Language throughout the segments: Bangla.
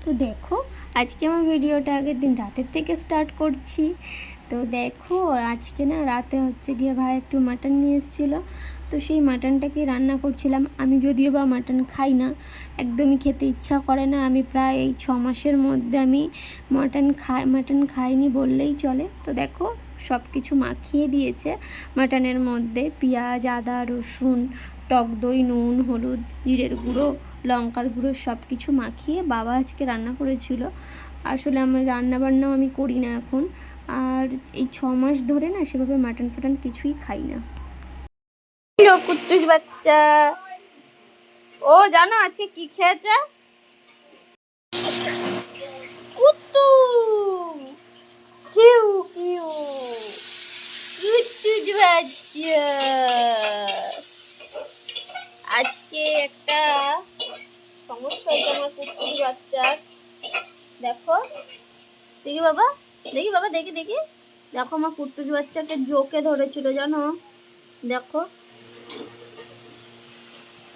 তো দেখো আজকে আমার ভিডিওটা আগের দিন রাতের থেকে স্টার্ট করছি। তো দেখো আজকে না রাতে হচ্ছে গিয়ে ভাই একটু মাটন নিয়ে এসেছিলো, তো সেই মাটনটাকে রান্না করছিলাম। আমি যদিও বা মাটন খাই না, একদমই খেতে ইচ্ছা করে না। আমি প্রায় এই 6 মাসের মধ্যে আমি মাটন খাইনি বললেই চলে। তো দেখো সব কিছু মাখিয়ে দিয়েছে মাটনের মধ্যে, পেঁয়াজ, আদা, রসুন, টক দই, নুন, হলুদ, জিরের গুঁড়ো, লঙ্কার গুঁড়ো সব কিছু মাখিয়ে বাবা আজকে রান্না করেছিল। আসলে আমার রান্নাবান্নাও আমি করি না এখন, আর এই 6 মাস ধরে না সেভাবে মাটন ফাটন কিছুই খাই না। কুট্টুস বাচ্চা, ও জানো আজকে কি খেয়েছে? কুত্তু কিউ কিউ কুট্টুস বাচ্চা আজকে একটা সমস্যা হয়েছে আমার কুট্টুস বাচ্চার। দেখো দেখি বাবা, দেখি বাবা, দেখি দেখি দেখো আমার কুট্টুস বাচ্চাকে জোকে ধরেছিল জানো। দেখো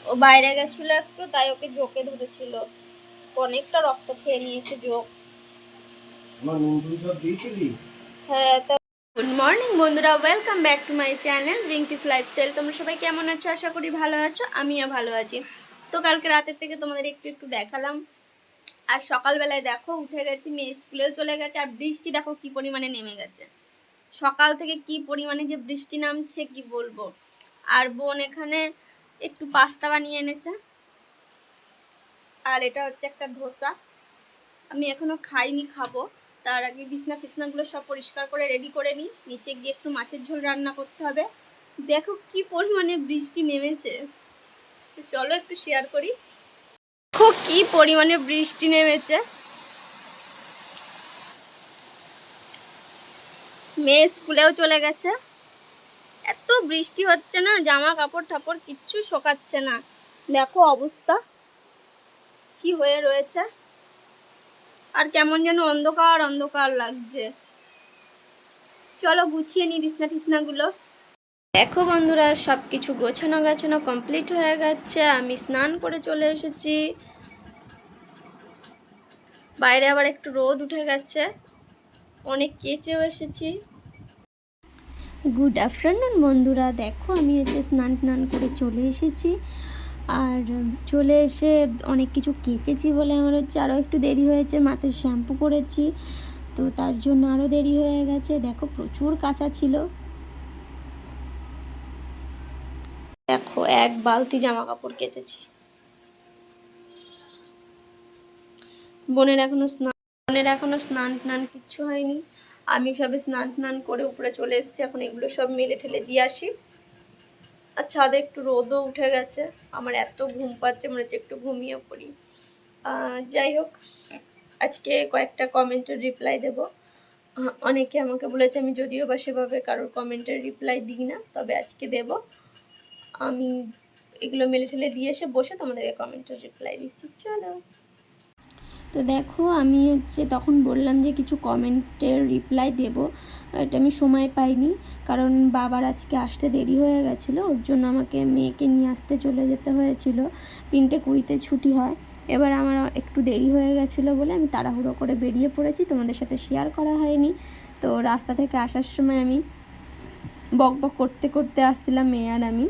ও বাইরে গেছিল একটু, তাই ওকে জোকে ধরেছিল, অনেকটা রক্ত খেয়ে নিয়েছে জোক। হ্যাঁ। তো গুড মর্নিং বন্ধুরা, welcome back to my channel Rinki's lifestyle. তোমরা সবাই কেমন আছো? আশা করি ভালো আছো, আমিও ভালো আছি। তো কালকে রাতের থেকে তোমাদের একটু একটু দেখালাম, আর সকালবেলায় দেখো উঠে গেছি, মেয়ে স্কুলেও চলে গেছে, আর বৃষ্টি দেখো কি পরিমাণে নেমে গেছে। সকাল থেকে কি পরিমাণে যে বৃষ্টি নামছে কি বলবো। আর বোন এখানে একটু পাস্তা বানিয়ে এনেছে, আর এটা হচ্ছে একটা ধোসা। আমি এখনো খাইনি, খাবো। তার আগে বিছনা ফিছনাগুলো সব পরিষ্কার করে রেডি করে নিই, নিচে গিয়ে একটু মাছের ঝোল রান্না করতে হবে। দেখো কি পরিমাণে বৃষ্টি নেমেছে, চলো একটু শেয়ার করি। দেখো কি পরিমাণে বৃষ্টি নেমেছে, মেয়ে স্কুলেও চলে গেছে। এত বৃষ্টি হচ্ছে না, জামা কাপড় টাপড় কিচ্ছু শোকাচ্ছে না। দেখো অবস্থা কি হয়ে রয়েছে, আর কেমন যেন অন্ধকার অন্ধকার লাগছে। চলো গুছিয়ে নি বিছনা টিছনাগুলো। দেখো বন্ধুরা সব কিছু গোছানো গাছানো কমপ্লিট হয়ে গেছে, আমি স্নান করে চলে এসেছি। বাইরে আবার একটু রোদ উঠে গেছে, অনেক কেচেও এসেছি। গুড আফটারনুন বন্ধুরা, দেখো আমি হচ্ছে স্নান টান করে চলে এসেছি, আর চলে এসে অনেক কিছু কেচেছি বলে আমার হচ্ছে আরও একটু দেরি হয়েছে। মাথায় শ্যাম্পু করেছি, তো তার জন্য আরও দেরি হয়ে গেছে। দেখো প্রচুর কাঁচা ছিল, দেখো এক বালতি জামা কাপড় কেচেছি। বোনের এখনো স্নান টান কিচ্ছু হয়নি। আমি সবে স্নান টান করে উপরে চলে এসেছি, এখন এগুলো সব মেলে ঠেলে দিয়ে আসি। আর ছাদে একটু রোদও উঠে গেছে, আমার এত ঘুম পাচ্ছে, মনে হচ্ছে একটু ঘুমিয়ে পড়ি। যাই হোক, আজকে কয়েকটা কমেন্টের রিপ্লাই দেব। অনেকে আমাকে বলেছে, আমি যদিও বা সেভাবে কারোর কমেন্টের রিপ্লাই দিই না, তবে আজকে দেব। আমি এগুলো মেলে ঠেলে দিয়ে এসে বসে তোমাদেরকে কমেন্টের রিপ্লাই দিচ্ছি, চলো। তো দেখো আমি হচ্ছে তখন বললাম যে কিছু কমেন্টের রিপ্লাই দেব, এটা আমি সময় পাইনি, কারণ বাবার আজকে আসতে দেরি হয়ে গেছিলো, ওর জন্য আমাকে মেয়েকে নিয়ে আসতে চলে যেতে হয়েছিল। 3:20 ছুটি হয়, এবার আমার একটু দেরি হয়ে গেছিলো বলে আমি তাড়াহুড়ো করে বেরিয়ে পড়েছি, তোমাদের সাথে শেয়ার করা হয়নি। তো রাস্তা থেকে আসার সময় আমি বক বক করতে করতে আসছিলাম মেয়ে আর আমি,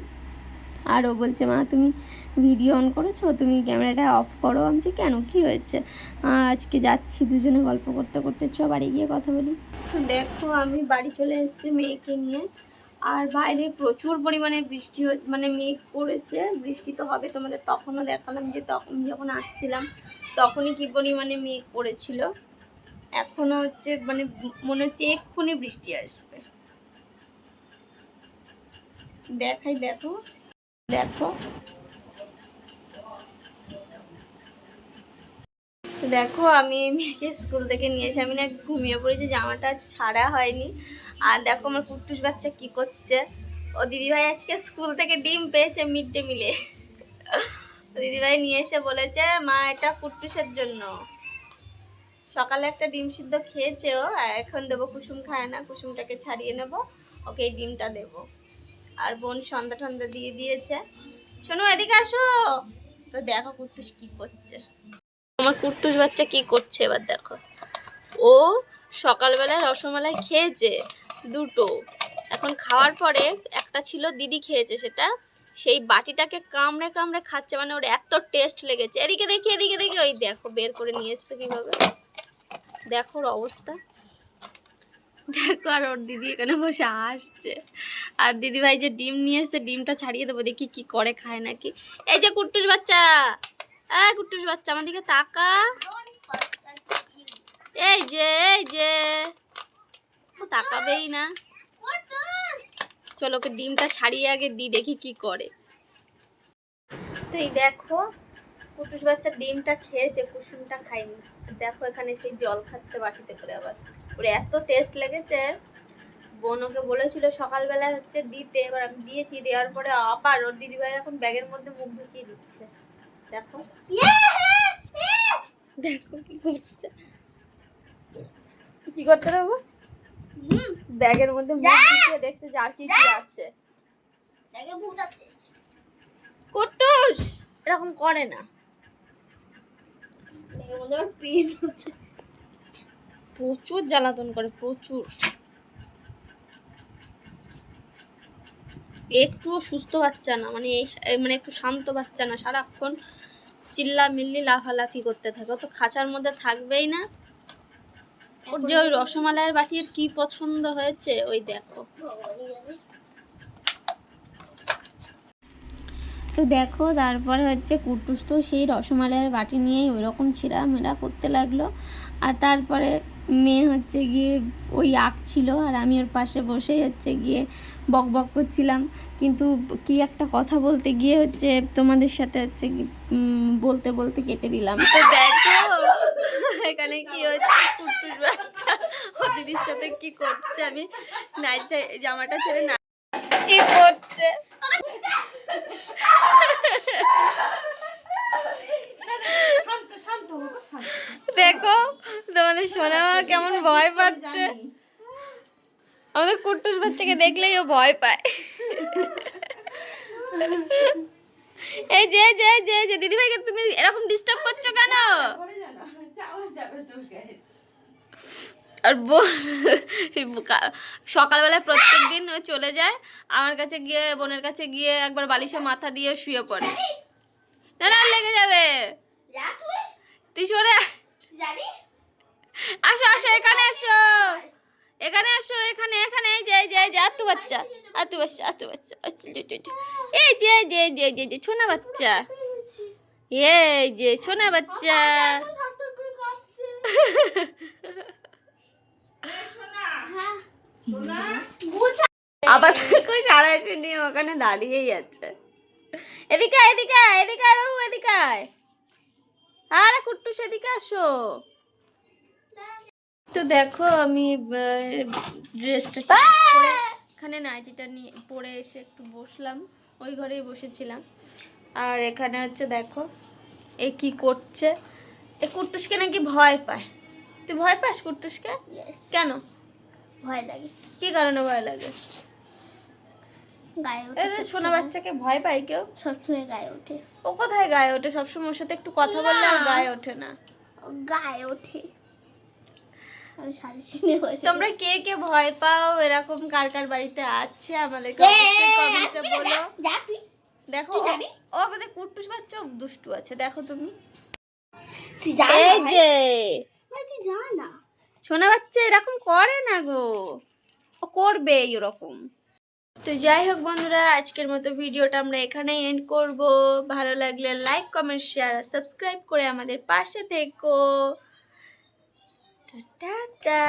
আর ও বলছে, মা তুমি ভিডিও অন করেছো, তুমি ক্যামেরাটা অফ করো। আমি বলছি কেন, কি হয়েছে? আজকে যাচ্ছি দুজনে গল্প করতে করতে, চ বাড়ি গিয়ে কথা বলি। তো দেখো আমি বাড়ি চলে এসেছি মেয়েকে নিয়ে, আর বাইরে প্রচুর পরিমাণে বৃষ্টি মানে মেঘ করেছে, বৃষ্টি তো হবে, তোমাদের তখনও দেখালাম যে তখন যখন আসছিলাম তখনই কি পরিমাণে মেঘ করেছিল। এখনও হচ্ছে মানে মনে হচ্ছে এক্ষুনি বৃষ্টি আসবে। দেখাই, দেখো দেখো দেখো আমি মেয়েকে স্কুল থেকে নিয়ে এসে আমি না ঘুমিয়ে পড়েছি, জামাটা ছাড়া হয়নি। আর দেখো আমার কুট্টুস বাচ্চা কি করছে, ও দিদিভাই আজকে স্কুল থেকে ডিম পেয়েছে মিড ডে মিলে। দিদিভাই নিয়ে এসে বলেছে, মা এটা কুট্টুসের জন্য। সকালে একটা ডিম সিদ্ধ খেয়েছে ও, এখন দেবো, কুসুম খায় না, কুসুমটাকে ছাড়িয়ে নেব, ওকে এই ডিমটা দেবো। আর বোন সন্ধ্যা টন্ধা দিয়ে দিয়েছে। শোনো এদিকে আসো। তো দেখো কুট্টুস কি করছে, আমার কুট্টুস বাচ্চা কি করছে এবার দেখো। ও সকালবেলায় রসমালাই খেয়েছে দুটো, এখন খাওয়ার পরে একটা ছিল দিদি খেয়েছে, সেটা সেই বাটিটাকে কামড়ে কামড়ে খাচ্ছে, মানে ওর এত টেস্ট লেগেছে। এদিকে দেখি, এদিকে দেখি, ওই দেখো বের করে নিয়ে এসছে কিভাবে, দেখো ওর অবস্থা দেখো। আর ওর দিদি এখানে বসে আসছে, আর দিদি ভাই যে ডিম নিয়ে এসছে ডিমটা ছাড়িয়ে দেবো, দেখি কি করে, খায় নাকি। এই যে কুট্টুস বাচ্চা, কুট্টুস বাচ্চা আমার দিকে তাকা, এই যে ও তাকাবেই না। চলো ওকে ডিমটা ছাড়িয়ে আগে দিই, দেখি কি করে। তো এই দেখো কুটুস বাচ্চা ডিমটা খেয়েছে, কুসুমটা খায়নি। দেখো এখানে সেই জল খাচ্ছে বাটিতে করে, আবার ওর এত টেস্ট লেগেছে। বোন ওকে বলেছিল সকালবেলা হচ্ছে দিতে, এবার আমি দিয়েছি, দেওয়ার পরে আবার ওর দিদিভাই এখন ব্যাগের মধ্যে মুখ ঢুকিয়ে দিচ্ছে। দেখো দেখো কি করছে, কি করতে দেবো, ব্যাগের মধ্যে মুখ ঢুকিয়ে দেখছে যে আর কি কি আছে। কুটুস এরকম করে না, প্রচুর জ্বালাতন করে, প্রচুর। একটুও সুস্থ বাচ্চা না, মানে মানে একটু শান্ত বাচ্চা না, সারাক্ষণ চিল্লা মিল্লি লাফালাফি করতে থাকে। ও তো খাঁচার মধ্যে থাকবেই না। ওর যে ওই রসমালাইয়ের বাটির কি পছন্দ হয়েছে ওই দেখো। তো দেখো তারপরে হচ্ছে কুটুস তো সেই রসমালাইয়ের বাটি নিয়েই ওই রকম ছিঁড়ামেরা করতে লাগলো। আর তারপরে মেয়ে হচ্ছে গিয়ে ওই আঁকছিল, আর আমি ওর পাশে বসেই হচ্ছে গিয়ে বক বক করছিলাম। কিন্তু কি একটা কথা বলতে গিয়ে হচ্ছে তোমাদের সাথে হচ্ছে বলতে বলতে কেটে দিলাম। তো দেখো এখানে কি হচ্ছে, কুটুস বাচ্চা ও দিদির সাথে কি করছে, আমি নাইটটা জামাটা ছেড়ে না কি করছে দেখো। তোমাদের সোনা কেমন ভয় পাচ্ছে, আমাদের কুটুস বাচ্চাকে দেখলেই ও ভয় পায়। এই যে যে যে যে দিদি ভাইকে তুমি এরকম ডিস্টার্ব করছো কেন? আর সকালবেলায় প্রত্যেক দিন চলে যায় আমার কাছে গিয়ে, বোনের কাছে গিয়ে একবার বালিশে মাথা দিয়ে শুয়ে পড়ে। না না লেগে যাবে, তুই সরে আসো আসো, এখানে আসো, এখানে আসো, এখানে এখানে, এই যে যে যে আতু বাচ্চা, আতু বাচ্চা, আতু বাচ্চা, এই যে যে যে যে যে সোনা বাচ্চা, এই যে সোনা বাচ্চা। আবার কই সারা এসে নিয়ে ওখানে দাঁড়িয়েই আছে। এদিকে এদিকে এদিকে বাবু, এদিকে আরে কুট্টুস এদিকে আসো। তো দেখো আমি ড্রেসটা পরে এখানে নাইটিটা নিয়ে পরে এসে একটু বসলাম, ওই ঘরেই বসেছিলাম। আর এখানে হচ্ছে দেখো এ কি করছে, এ কুট্টুসকে নাকি ভয় পায়। তুই ভয় পাস কুট্টুসকে? কেন ভয় লাগে? কি কারণে ভয় লাগে? সোনা বাচ্চাকে ভয় পায় কেউ? সবসময় গায়ে ওঠে। ও কোথায় গায়ে ওঠে? সবসময় ওর সাথে একটু কথা বললে আর গায়ে ওঠে না। গায়ে ওঠে। তোমরা কে কে ভয় পাও এরকম কার কার বাড়িতে আছে আমাদেরকে অবশ্যই কমেন্টে বলো। দেখো ও আমাদের কুট্টুস বাচ্চা দুষ্টু আছে, দেখো তুমি। এই যে সোনা বাচ্চা এরকম করে না গো, ও করবে এরকম। তো যাই হোক বন্ধুরা, আজকের মতো ভিডিওটা আমরা এখানেই এন্ড করব। ভালো লাগলে লাইক কমেন্ট শেয়ার আর সাবস্ক্রাইব করে আমাদের পাশে থেকো। টাটা।